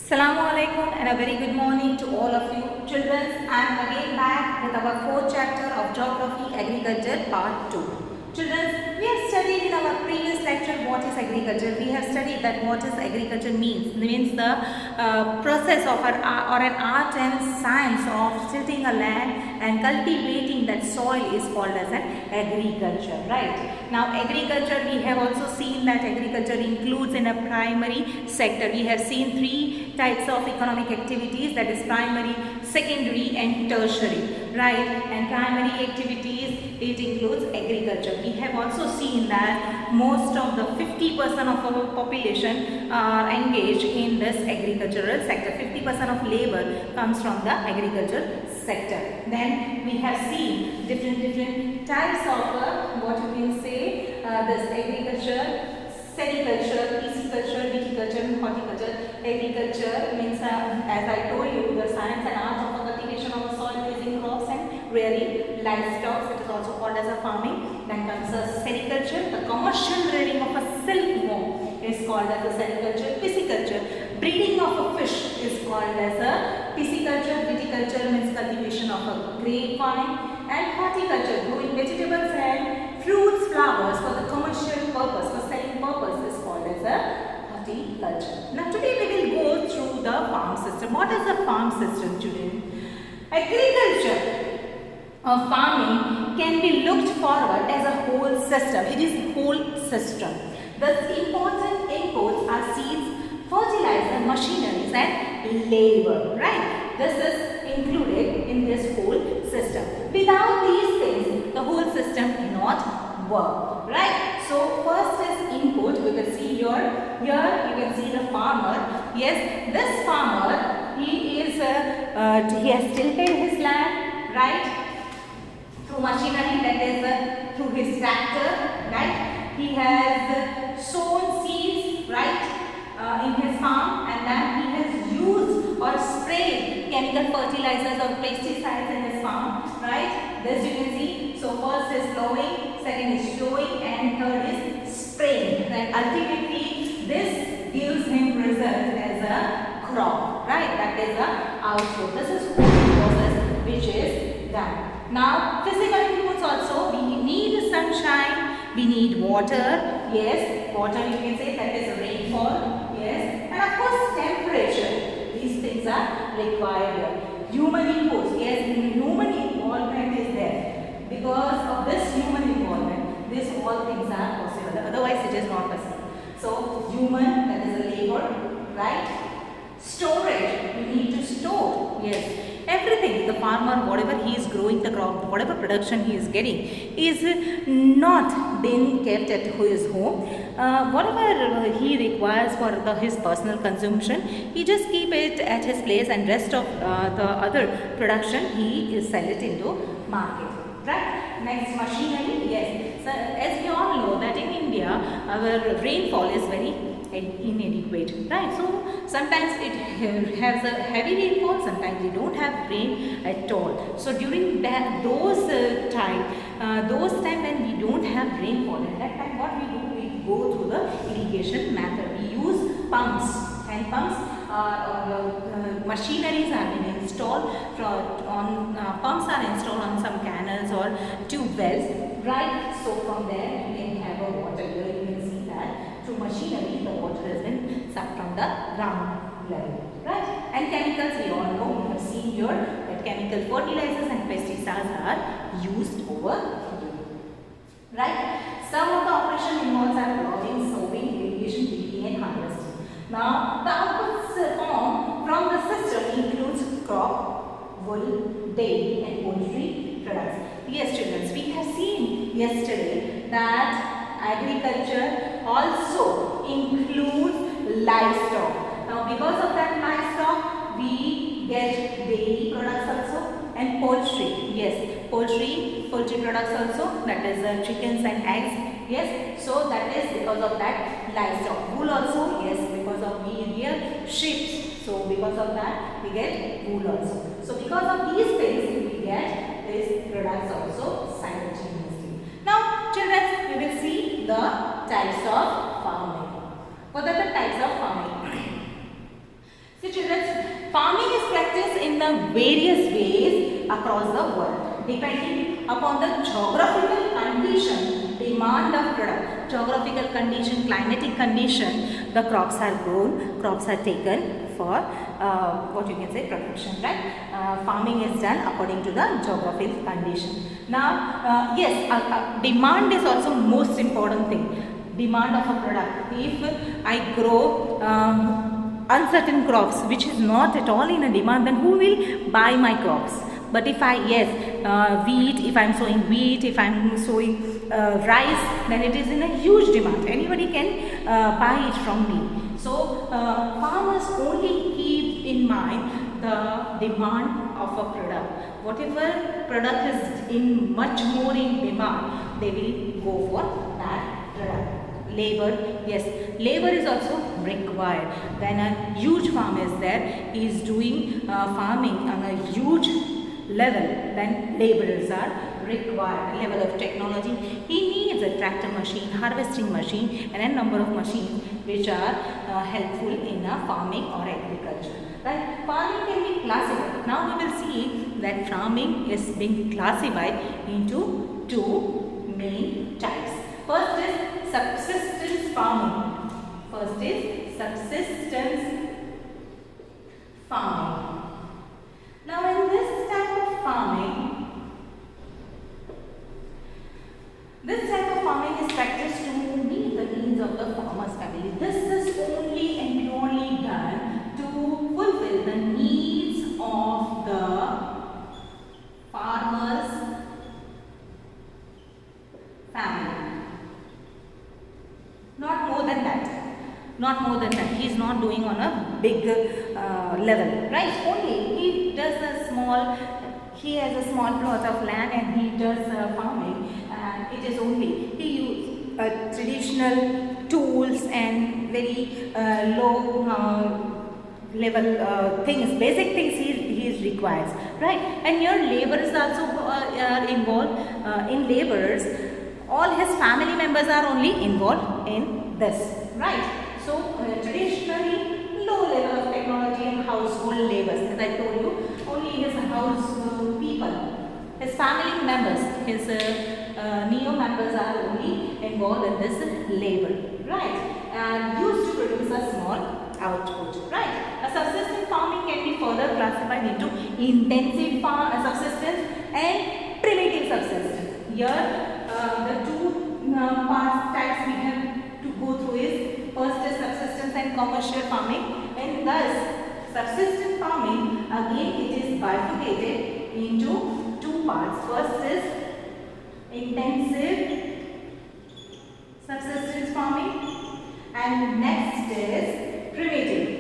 Assalamu alaikum and a very good morning to all of you children. I am again back with our fourth chapter of Geography Agriculture Part 2. Children, we have studied in our previous lecture what is agriculture. We have studied that what is agriculture means the process of an art and science of tilling a land and cultivating that soil is called as an agriculture, right? Now agriculture, we have also seen that agriculture includes in a primary sector. We have seen three types of economic activities, that is primary, secondary and tertiary, right? And primary activities, it includes agriculture. We have also seen that most of the 50% of our population are engaged in this agricultural sector. 50% of labor comes from the agricultural sector. Then we have seen different types of what you can say this agriculture. Sericulture, pisciculture, viticulture and horticulture. Agriculture means as I told you, the science and art of the cultivation of soil, raising crops and rearing livestock. It is also called as a farming. Then comes sericulture, the commercial rearing of a silkworm is called as a sericulture. Pisciculture, breeding of a fish is called as a pisciculture. Viticulture means cultivation of a grapevine. And horticulture, growing vegetables and fruits, flowers for the commercial purpose, for selling purpose is called as a horticulture. Now today we will go through the farm system. What is the farm system, children? Agriculture or farming can be looked forward as a whole system. It is a whole system. The important inputs are seeds, fertilizer, machineries and labor, right? This is included in this whole system. Without these things, the whole system cannot work, right? So first is input. We can see here you can see the farmer. Yes, this farmer, he has tilted his land, right? Through machinery, that is through his tractor, right? He has sown seeds, right? In his farm, and then he has used or sprayed chemical fertilizers or pesticides in his farm, right? This you can see. So first is plowing, second is sowing, and third is spraying. And ultimately, this gives him result as a crop, right? That is the output. This is the process which is done. Now, physical inputs also. We need sunshine. We need water. Yes, water you can say, that is rainfall. Yes, and of course temperature. These things are required here. Human inputs. Yes, human involvement is there. Because of this human involvement, these all things are possible. Otherwise, it is not possible. So, human, that is a labor, right? Storage. You need to store. Yes. Everything, the farmer, whatever he is growing the crop, whatever production he is getting, is not being kept at his home. Whatever he requires for his personal consumption, he just keep it at his place, and rest of the other production he is sell it into market. Right? Next, machinery. Yes. So as we all know that in India, our rainfall is very inadequate, right? So sometimes it has a heavy rainfall, sometimes we don't have rain at all. So during those time when we don't have rainfall, at that time what we do, we go through the irrigation method. We use pumps, hand pumps, or machineries are being installed pumps are installed on some canals or tube wells, right? So from there you can have a water. Here you can see that through machinery the water has been sucked from the ground level, right? And chemicals, we all know, we have seen here that chemical fertilizers and pesticides are used over here, right? Some of the operation involves are plowing, sowing, irrigation, weeding and harvesting. Now the outputs formed from the system includes crop, wool, dairy and poultry products. Yes, children, we have seen yesterday that agriculture also includes livestock. Now because of that livestock, we get dairy products also and poultry. Yes, poultry products also, that is chickens and eggs. Yes, so that is because of that livestock. Wool also, yes, because of we rear sheep. So because of that we get wool also. So because of these things we get these products also simultaneously. Now children, we will see the types of farming. What are the types of farming? So children, various ways across the world, depending upon the geographical condition, demand of product, geographical condition, climatic condition, the crops are grown, crops are taken for what you can say production, right? Farming is done according to the geographical condition. Now, yes, demand is also most important thing. Demand of a product. If I grow uncertain crops which is not at all in a demand, then who will buy my crops? But if I, wheat, if I am sowing wheat, if I am sowing rice, then it is in a huge demand. Anybody can buy it from me. So, farmers only keep in mind the demand of a product. Whatever product is in much more in demand, they will go for that product. Labor, yes, labor is also required. When a huge farm is there, he is doing farming on a huge level, then laborers are required. Level of technology, he needs a tractor machine, harvesting machine, and a number of machines which are helpful in farming or agriculture. Right? Farming can be classified. Now we will see that farming is being classified into two main types. First is subsistence farming. First is subsistence farming. Now in this type of farming, is practiced to meet the needs of the farmer's family. This is only and purely done to fulfill the needs of the farmer's family. Not more than that. Not more than that. He is not doing on a big level, right? Only he does a small. He has a small plot of land and he does farming. And it is only he uses traditional tools and very low level things, basic things he requires, right? And your laborers also are involved in laborers. All his family members are only involved in this, right? So, traditionally low level of technology and household labors, as I told you, only his house people, his family members, his neo members are only involved in this labor, right? And used to produce a small output, right? A subsistence farming can be further classified into intensive subsistence and primitive subsistence. Here, the two parts types we have to go through is first is subsistence and commercial farming, and thus subsistence farming again it is bifurcated into two parts. First is intensive subsistence farming and next is primitive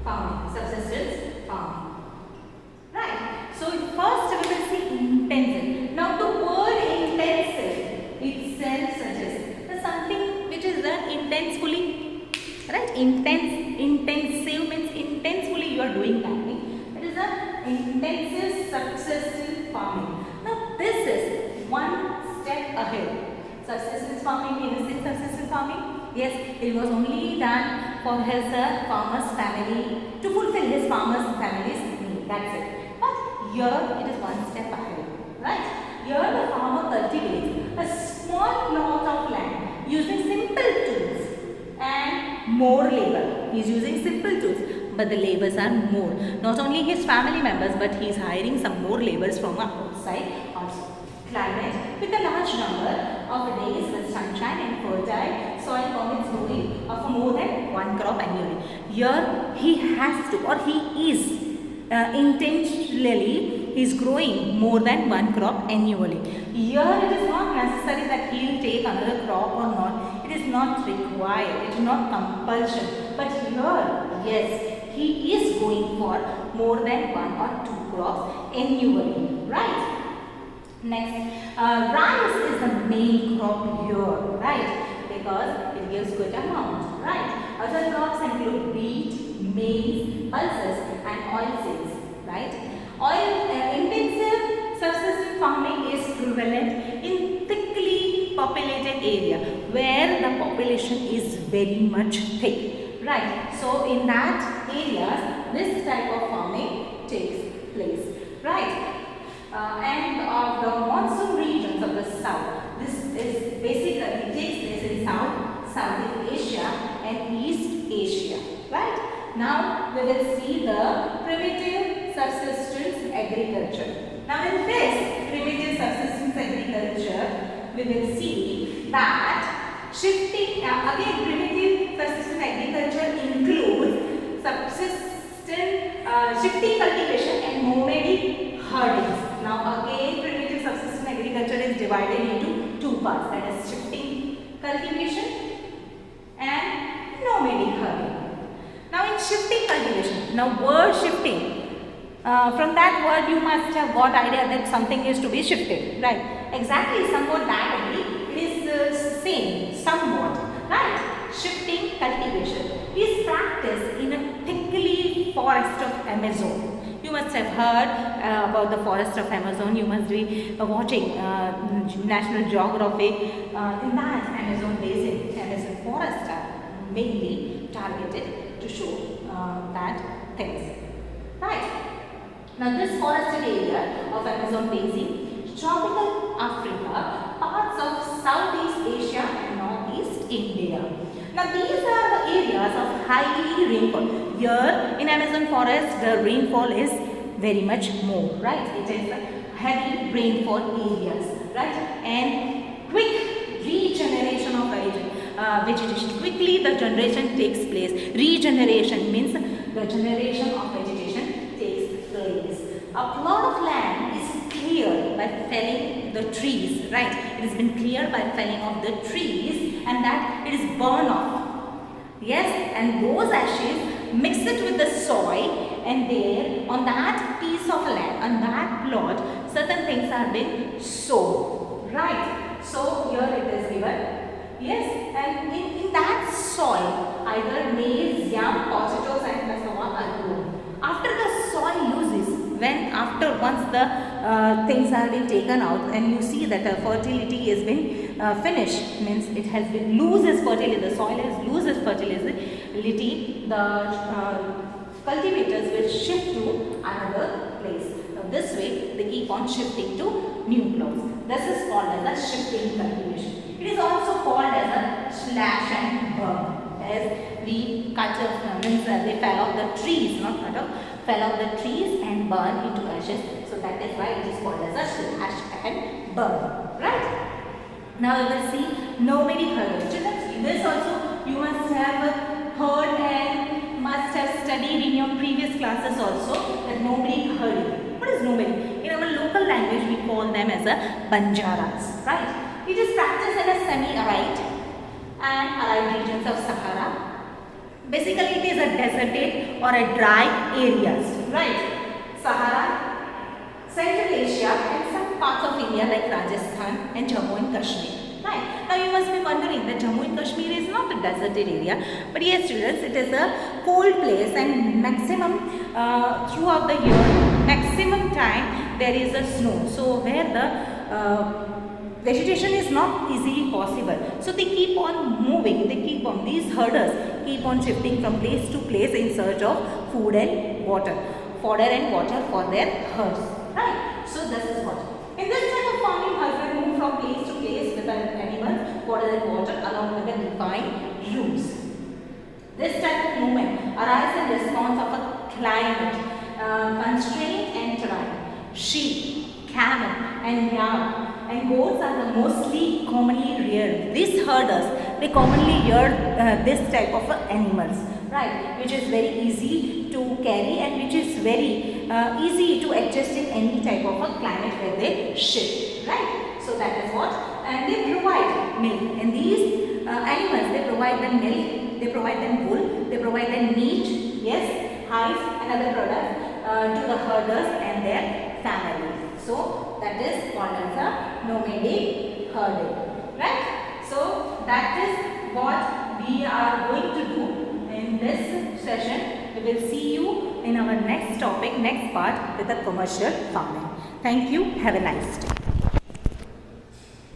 farming, subsistence farming. Right. So first we will see intensive. Now the word intensive itself suggests something which is done intensely. Right? Intensive means intensely you are doing that thing. It is an intensive subsistence farming. Now this is one step ahead. Subsistence farming, innocent subsistence farming. Yes, it was only done for his farmer's family, to fulfill his farmer's family's need. That's it. Here it is one step ahead, right? Here the farmer cultivates a small plot of land using simple tools and more labor. He is using simple tools, but the labors are more. Not only his family members, but he is hiring some more labors from outside also. Climate with a large number of days with sunshine and fertile soil permits growing of more than one crop annually. Here he has to, or he is intentionally is growing more than one crop annually. Here it is not necessary that he will take another crop or not. It is not required. It is not compulsion. But here, yes, he is going for more than one or two crops annually. Right? Next, rice is the main crop here. Right? Because it gives good amount. Right? Other crops include wheat, maize, pulses and oilseeds, right? Intensive subsistence farming is prevalent in thickly populated area where the population is very much thick, right? So in that areas, this type of farming takes place, right? And of the monsoon regions of the south, this is basically takes place in Southeast Asia and East Asia, right? Now we will see the primitive subsistence agriculture. Now in this primitive subsistence agriculture, we will see that shifting, again primitive subsistence agriculture includes shifting cultivation and nomadic herding. Now again primitive subsistence agriculture is divided into two parts, that is shifting cultivation and nomadic herding. Now in shifting cultivation, now word shifting, from that word you must have got idea that something is to be shifted, right? Exactly, somewhat that only, it is same, somewhat, right? Shifting cultivation is practiced in a thickly forest of Amazon. You must have heard about the forest of Amazon. You must be watching National Geographic. In that Amazon basin, Amazon forest are mainly targeted to show that things. Right. Now this forested area of Amazon basin, tropical Africa, parts of Southeast Asia and Northeast India. Now these are the areas of highly rainfall. Here in Amazon forest, the rainfall is very much more, right? It is heavy rainfall areas, right? And quick regeneration of vegetation. Quickly the generation takes place. Regeneration means the generation of vegetation takes place. A plot of land is cleared by felling the trees, right? It has been cleared by felling of the trees and that it is burned off. Yes, and those ashes mix it with the soil and there on that piece of land, on that plot, certain things are being sown, right? So here it is given. Yes, and in that soil, either maize, yam, potatoes and cassava are grown. After the soil loses, once the things are being taken out and you see that the fertility has been finished, means it has been loses fertility, the soil has loses fertility, the cultivators will shift to another place. Now this way they keep on shifting to new plots. This is called as a shifting cultivation. It is also called as a slash and burn. As we cut off, means they fell off the trees, not cut off, fell off the trees and burn into ashes. So that is why it is called as a slash and burn. Right? Now we will see nomadic herding. Children, this also you must have heard and must have studied in your previous classes also, that nomadic herding. What is nomadic? In our local language we call them as a Banjaras. Right? It is practiced in a semi-arid and arid regions of Sahara. Basically it is a deserted or a dry areas, right? Sahara, Central Asia and some parts of India like Rajasthan and Jammu and Kashmir. Right. Now you must be wondering that Jammu and Kashmir is not a deserted area, but yes students, it is a cold place and maximum throughout the year, maximum time there is a snow. So where the vegetation is not easily possible. So they keep on moving, these herders keep on shifting from place to place in search of food and water, fodder and water for their herds. Right? So this is what. In this type of farming, husband move from place to place with the animals, fodder and water along with the defined routes. This type of movement arises in response of a climate, constraint and terrain. Sheep, camel and ram and goats are the mostly commonly reared. These herders, they commonly rear this type of animals, right, which is very easy to carry and which is very easy to adjust in any type of a climate where they shift, right. So that is what, and they provide milk, and these animals, they provide them milk, they provide them wool, they provide them meat, yes, hides and other products to the herders and their families. So that is called as a nomadic herding, right. So that is what we are going to do in this session. We will see you in our next topic, next part with the commercial farming. Thank you. Have a nice day.